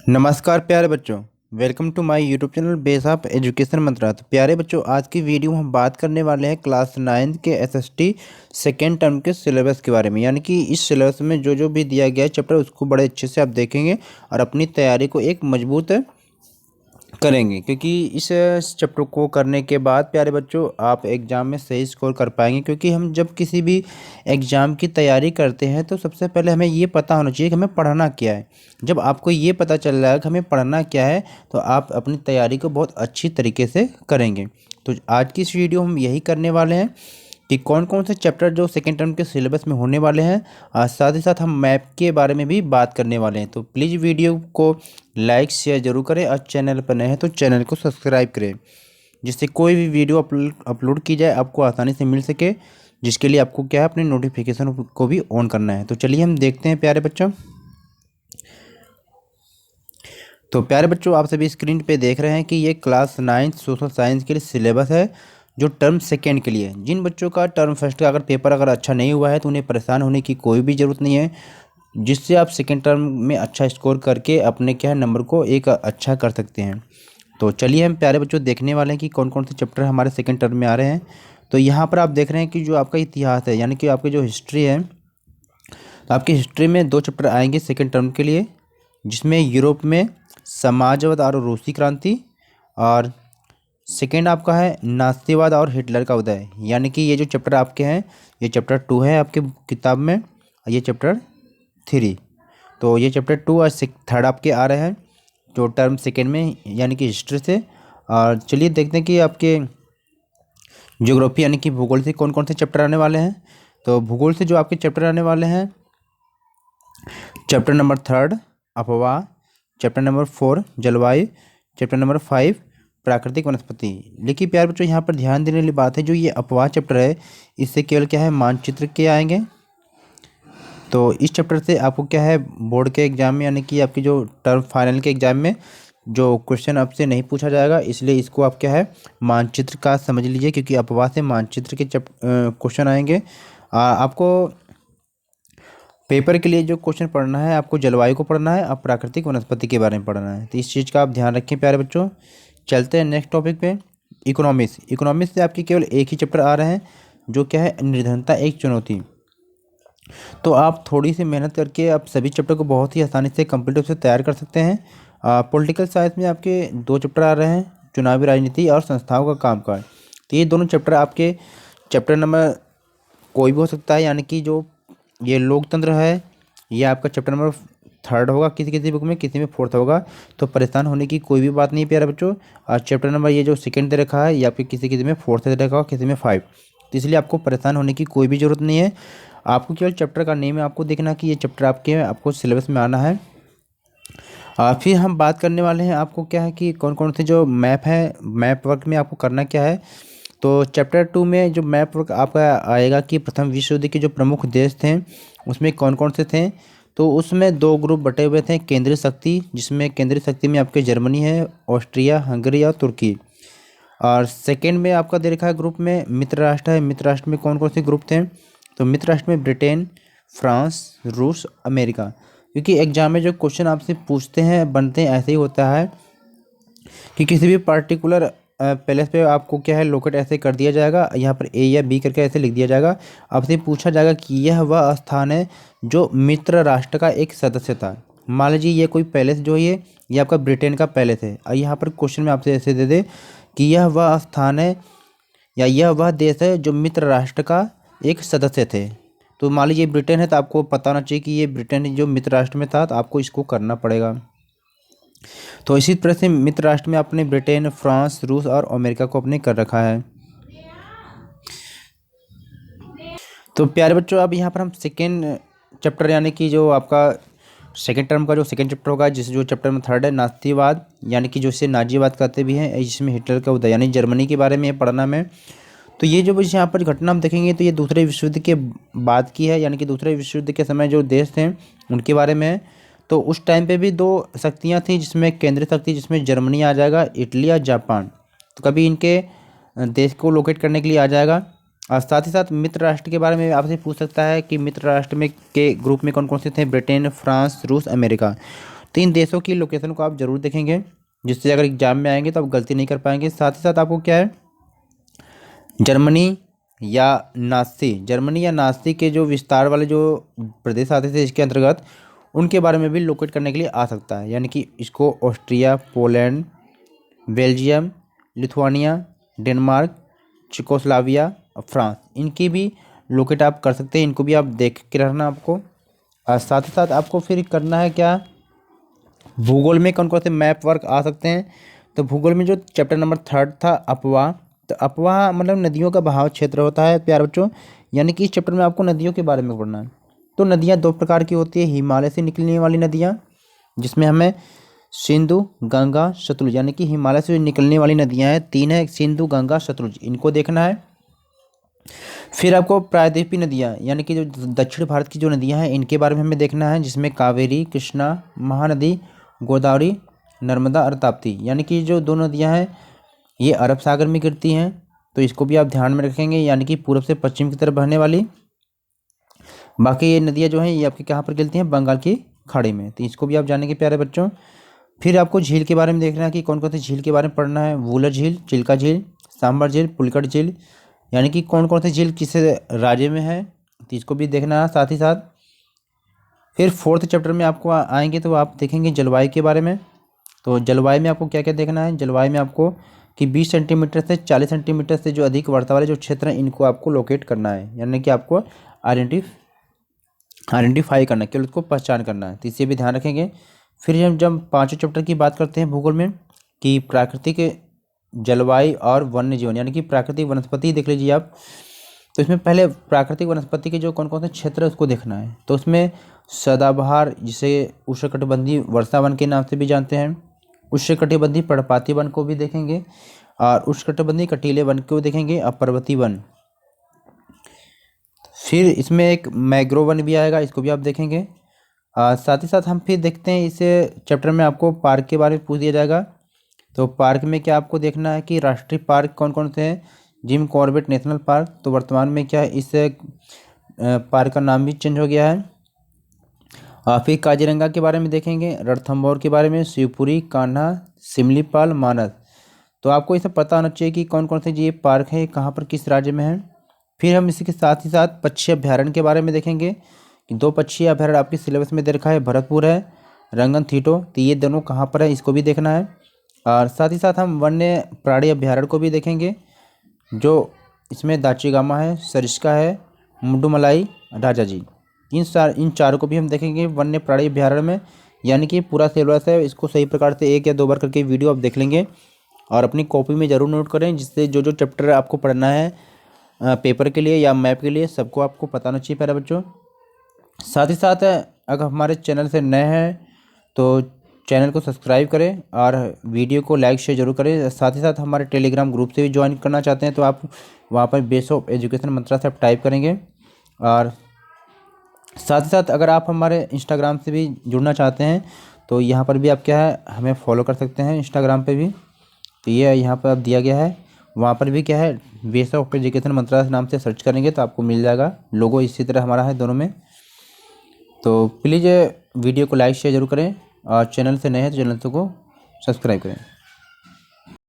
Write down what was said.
नमस्कार प्यारे बच्चों। Welcome to my YouTube channel Base of Education Mantra. तो प्यारे बच्चों, आज की वीडियो में हम बात करने वाले हैं क्लास 9 के एसएसटी सेकेंड टर्म के सिलेबस के बारे में। यानी कि इस सिलेबस में जो जो भी दिया गया है चैप्टर उसको बड़े अच्छे से आप देखेंगे और अपनी तैयारी को एक मजबूत करेंगे, क्योंकि इस चैप्टर को करने के बाद प्यारे बच्चों आप एग्ज़ाम में सही स्कोर कर पाएंगे। क्योंकि हम जब किसी भी एग्ज़ाम की तैयारी करते हैं तो सबसे पहले हमें ये पता होना चाहिए कि हमें पढ़ना क्या है। जब आपको ये पता चल रहा है कि हमें पढ़ना क्या है तो आप अपनी तैयारी को बहुत अच्छी तरीके से करेंगे। तो आज की इस वीडियो हम यही करने वाले हैं कि कौन कौन से चैप्टर जो सेकेंड टर्म के सिलेबस में होने वाले हैं, और साथ ही साथ हम मैप के बारे में भी बात करने वाले हैं। तो प्लीज़ वीडियो को लाइक शेयर जरूर करें और चैनल पर नए हैं तो चैनल को सब्सक्राइब करें, जिससे कोई भी वीडियो अपलोड की जाए आपको आसानी से मिल सके, जिसके लिए आपको क्या है अपने नोटिफिकेशन को भी ऑन करना है। तो चलिए हम देखते हैं प्यारे बच्चों। तो प्यारे बच्चों, आप सभी स्क्रीन पे देख रहे हैं कि ये क्लास 9 सोशल साइंस के लिए सिलेबस है जो टर्म सेकेंड के लिए। जिन बच्चों का टर्म फर्स्ट का अगर पेपर अच्छा नहीं हुआ है तो उन्हें परेशान होने की कोई भी ज़रूरत नहीं है, जिससे आप सेकेंड टर्म में अच्छा स्कोर करके अपने क्या है नंबर को एक अच्छा कर सकते हैं। तो चलिए हम प्यारे बच्चों देखने वाले हैं कि कौन कौन से चैप्टर हमारे सेकेंड टर्म में आ रहे हैं। तो यहाँ पर आप देख रहे हैं कि जो आपका इतिहास है यानी कि आपकी जो हिस्ट्री है, तो आपकी हिस्ट्री में 2 चैप्टर आएंगे सेकेंड टर्म के लिए, जिसमें यूरोप में समाजवाद और रूसी क्रांति, और सेकेंड आपका है नास्तिवाद और हिटलर का उदय। यानी कि ये जो चैप्टर आपके हैं, ये चैप्टर 2 है आपके किताब में और ये चैप्टर 3। तो ये चैप्टर 2 और 3 आपके आ रहे हैं जो टर्म सेकेंड में यानी कि हिस्ट्री से। और चलिए देखते हैं कि आपके ज्योग्राफी यानी कि भूगोल से कौन कौन से चैप्टर आने वाले हैं। तो भूगोल से जो आपके चैप्टर आने वाले हैं, चैप्टर नंबर 3 अफवाह, चैप्टर नंबर 4 जलवायु, चैप्टर नंबर 5 प्राकृतिक वनस्पति। लेकिन प्यार बच्चों, यहाँ पर ध्यान देने वाली बात है, जो ये अफवाह चैप्टर है इससे केवल क्या है मानचित्र के आएंगे। तो इस चैप्टर से आपको क्या है बोर्ड के एग्जाम में यानी कि आपकी जो टर्म फाइनल के एग्जाम में जो क्वेश्चन आपसे नहीं पूछा जाएगा, इसलिए इसको आप क्या है मानचित्र का समझ लीजिए, क्योंकि अपवाद से मानचित्र के क्वेश्चन आएंगे। आपको पेपर के लिए जो क्वेश्चन पढ़ना है, आपको जलवायु को पढ़ना है और प्राकृतिक वनस्पति के बारे में पढ़ना है। तो इस चीज़ का आप ध्यान रखें प्यारे बच्चों। चलते हैं नेक्स्ट टॉपिक पे, इकोनॉमिक्स। इकोनॉमिक्स से आपके केवल एक ही चैप्टर आ रहे हैं जो क्या है निर्धनता एक चुनौती। तो आप थोड़ी सी मेहनत करके आप सभी चैप्टर को बहुत ही आसानी से कंप्लीट रूप से तैयार कर सकते हैं। पॉलिटिकल साइंस में आपके 2 चैप्टर आ रहे हैं, चुनावी राजनीति और संस्थाओं का कामकाज। तो ये दोनों चैप्टर आपके चैप्टर नंबर कोई भी हो सकता है, यानी कि जो ये लोकतंत्र है ये आपका चैप्टर नंबर 3 होगा, किसी किसी बुक में किसी में 4 होगा। तो परेशान होने की कोई भी बात नहीं प्यारे बच्चों। और चैप्टर नंबर ये जो सेकंड दे रखा है ये आपके किसी किसी में 4 दे रखा होगा, किसी में 5। तो इसलिए आपको परेशान होने की कोई भी ज़रूरत नहीं है। आपको केवल चैप्टर का नेम है आपको देखना कि ये चैप्टर आपको सिलेबस में आना है। फिर हम बात करने वाले हैं आपको क्या है कि कौन कौन से जो मैप है, मैप वर्क में आपको करना क्या है। तो चैप्टर 2 में जो मैप वर्क आपका आएगा कि प्रथम विश्व युद्ध के जो प्रमुख देश थे उसमें कौन कौन से थे। तो उसमें 2 ग्रुप बटे हुए थे, केंद्रीय शक्ति, जिसमें केंद्रीय शक्ति में आपके जर्मनी है, ऑस्ट्रिया, हंगरी और तुर्की। और सेकेंड में आपका दे रखा है ग्रुप में मित्र राष्ट्र है। मित्र राष्ट्र में कौन कौन से ग्रुप थे, तो मित्र राष्ट्र में ब्रिटेन, फ्रांस, रूस, अमेरिका। क्योंकि एग्जाम में जो क्वेश्चन आपसे पूछते हैं बनते हैं ऐसे ही होता है कि किसी भी पार्टिकुलर पैलेस पे आपको क्या है लोकेट ऐसे कर दिया जाएगा, यहाँ पर ए या बी करके ऐसे लिख दिया जाएगा। आपसे पूछा जाएगा कि यह वह स्थान है जो मित्र राष्ट्र का एक सदस्य था। मान लीजिए ये कोई पैलेस जो ये आपका ब्रिटेन का पैलेस है, और यहाँ पर क्वेश्चन में आपसे ऐसे दे दे कि यह वह स्थान है या यह वह देश है जो मित्र राष्ट्र का एक सदस्य थे। तो मान लीजिए ब्रिटेन है तो आपको पता होना चाहिए कि ये ब्रिटेन जो मित्र राष्ट्र में था, तो आपको इसको करना पड़ेगा। तो इसी तरह से मित्र राष्ट्र में आपने ब्रिटेन, फ्रांस, रूस और अमेरिका को अपने कर रखा है। तो प्यारे बच्चों, अब यहाँ पर हम सेकेंड चैप्टर यानी कि जो आपका सेकेंड टर्म का जो सेकेंड चैप्टर होगा, जिस जो चैप्टर में 3 है नास्तिवाद, यानी कि जो इसे नाजीवाद कहते भी हैं, जिसमें हिटलर का उदय यानी जर्मनी के बारे में पढ़ना में। तो ये जो यहाँ पर घटना हम देखेंगे तो ये दूसरे विश्व युद्ध के बाद की है, यानी कि दूसरे विश्व युद्ध के समय जो देश थे उनके बारे में है। तो उस टाइम पे भी 2 शक्तियाँ थी, जिसमें केंद्रीय शक्ति जिसमें जर्मनी आ जाएगा, इटली या जापान। तो कभी इनके देश को लोकेट करने के लिए आ जाएगा। और साथ ही साथ मित्र राष्ट्र के बारे में आपसे पूछ सकता है कि मित्र राष्ट्र में के ग्रुप में कौन कौन से थे, ब्रिटेन, फ्रांस, रूस, अमेरिका। तो इन देशों की लोकेशन को आप जरूर देखेंगे, जिससे अगर एग्जाम में आएंगे तो आप गलती नहीं कर पाएंगे। साथ ही साथ आपको क्या है, जर्मनी या जर्मनी या नास्ती के जो विस्तार वाले जो प्रदेश आते थे इसके अंतर्गत, उनके बारे में भी लोकेट करने के लिए आ सकता है। यानी कि इसको Austria, Poland, Belgium, Lithuania, Denmark, Czechoslovakia और फ्रांस, इनकी भी लोकेट आप कर सकते हैं। इनको भी आप देख के रहना आपको। और साथ ही साथ आपको फिर करना है क्या, भूगोल में कौन कौन से मैप वर्क आ सकते हैं। तो भूगोल में जो चैप्टर नंबर 3 था अपवाह, तो अपवाह मतलब नदियों का बहाव क्षेत्र होता है प्यारे बच्चों। यानी कि इस चैप्टर में आपको नदियों के बारे में पढ़ना है। तो नदियाँ दो प्रकार की होती है, हिमालय से निकलने वाली नदियाँ, जिसमें हमें सिंधु, गंगा, सतलुज, यानी कि हिमालय से निकलने वाली नदियाँ हैं 3 है, सिंधु, गंगा, सतलुज, इनको देखना है। फिर आपको प्रायद्वीपीय नदियाँ यानी कि जो दक्षिण भारत की जो नदियाँ हैं इनके बारे में हमें देखना है, जिसमें कावेरी, कृष्णा, महानदी, गोदावरी, नर्मदा और ताप्ती, यानी कि जो दो नदियाँ हैं ये अरब सागर में गिरती हैं, तो इसको भी आप ध्यान में रखेंगे। यानी कि पूर्व से पश्चिम की तरफ बहने वाली। बाकी ये नदियाँ जो हैं ये आपके कहाँ पर गिरती हैं, बंगाल की खाड़ी में, तो इसको भी आप जानेंगे प्यारे बच्चों। फिर आपको झील के बारे में देखना है कि कौन कौन सी झील के बारे में पढ़ना है, वूलर झील, चिल्का झील, सांबर झील, पुलकट झील, यानी कि कौन कौन सी झील किस राज्य में है, तो इसको भी देखना है। साथ ही साथ फिर 4th चैप्टर में आपको आएंगे तो आप देखेंगे जलवायु के बारे में। तो जलवायु में आपको क्या क्या देखना है, जलवायु में आपको कि 20 सेंटीमीटर से 40 सेंटीमीटर से जो अधिक वर्षा वाले जो क्षेत्र हैं इनको आपको लोकेट करना है, यानी कि आपको आइडेंटिफाई करना है, केवल उसको पहचान करना है, तो इसे भी ध्यान रखेंगे। फिर हम जब 5वें चैप्टर की बात करते हैं भूगोल में, कि प्राकृतिक जलवायु और वन्य जीवन, यानी कि प्राकृतिक वनस्पति देख लीजिए आप। तो इसमें पहले प्राकृतिक वनस्पति के जो कौन कौन से क्षेत्र है उसको देखना है। तो उसमें सदाबहार, जिसे उष्णकटिबंधीय वर्षा वन के नाम से भी जानते हैं, उष्णकटिबंधीय पर्णपाती वन को भी देखेंगे, और उष्णकटिबंधीय कटीले वन को देखेंगे, और पर्वतीय वन। फिर इसमें एक मैग्रोव वन भी आएगा, इसको भी आप देखेंगे। साथ ही साथ हम फिर देखते हैं इस चैप्टर में आपको पार्क के बारे में पूछ दिया जाएगा। तो पार्क में क्या आपको देखना है कि राष्ट्रीय पार्क कौन कौन से हैं, जिम कॉर्बेट नेशनल पार्क, तो वर्तमान में क्या है इस पार्क का नाम भी चेंज हो गया है। फिर काजीरंगा के बारे में देखेंगे, रणथंभौर के बारे में, शिवपुरी, कान्हा, सिमलीपाल, मानस। तो आपको ये सब पता होना चाहिए कि कौन कौन से ये पार्क है, कहाँ पर किस राज्य में है। फिर हम इसी के साथ ही साथ पक्षी अभ्यारण्य के बारे में देखेंगे कि 2 पक्षी अभ्यारण्य आपके सिलेबस में दे रखा है, भरतपुर है, रंगन थीटो, तो ये दोनों कहाँ पर है इसको भी देखना है। और साथ ही साथ हम वन्य प्राणी अभ्यारण्य को भी देखेंगे, जो इसमें दाचीगामा है, सरिस्का है, मुंडूमलाई, राजाजी, इन चारों को भी हम देखेंगे वन्य प्राणी अभ्यारण्य में। यानी कि पूरा सिलेबस है, इसको सही प्रकार से 1 या 2 बार करके वीडियो आप देख लेंगे, और अपनी कॉपी में ज़रूर नोट करें, जिससे जो जो चैप्टर आपको पढ़ना है पेपर के लिए या मैप के लिए सबको आपको पता होना चाहिए प्यारे बच्चों। साथ ही साथ अगर हमारे चैनल से नए हैं तो चैनल को सब्सक्राइब करें और वीडियो को लाइक शेयर जरूर करें। साथ ही साथ हमारे टेलीग्राम ग्रुप से भी ज्वाइन करना चाहते हैं तो आप वहाँ पर बेस ऑफ एजुकेशन मंत्रा से आप टाइप करेंगे। और साथ ही साथ अगर आप हमारे इंस्टाग्राम से भी जुड़ना चाहते हैं तो यहाँ पर भी आप क्या है हमें फॉलो कर सकते हैं इंस्टाग्राम पे भी। तो ये यहाँ पर आप दिया गया है, वहाँ पर भी क्या है बेस ऑफ एजुकेशन मंत्रा नाम से सर्च करेंगे तो आपको मिल जाएगा। लोगो इसी तरह हमारा है दोनों में। तो प्लीज़ वीडियो को लाइक शेयर जरूर करें और चैनल से नए हैं तो चैनल को सब्सक्राइब करें।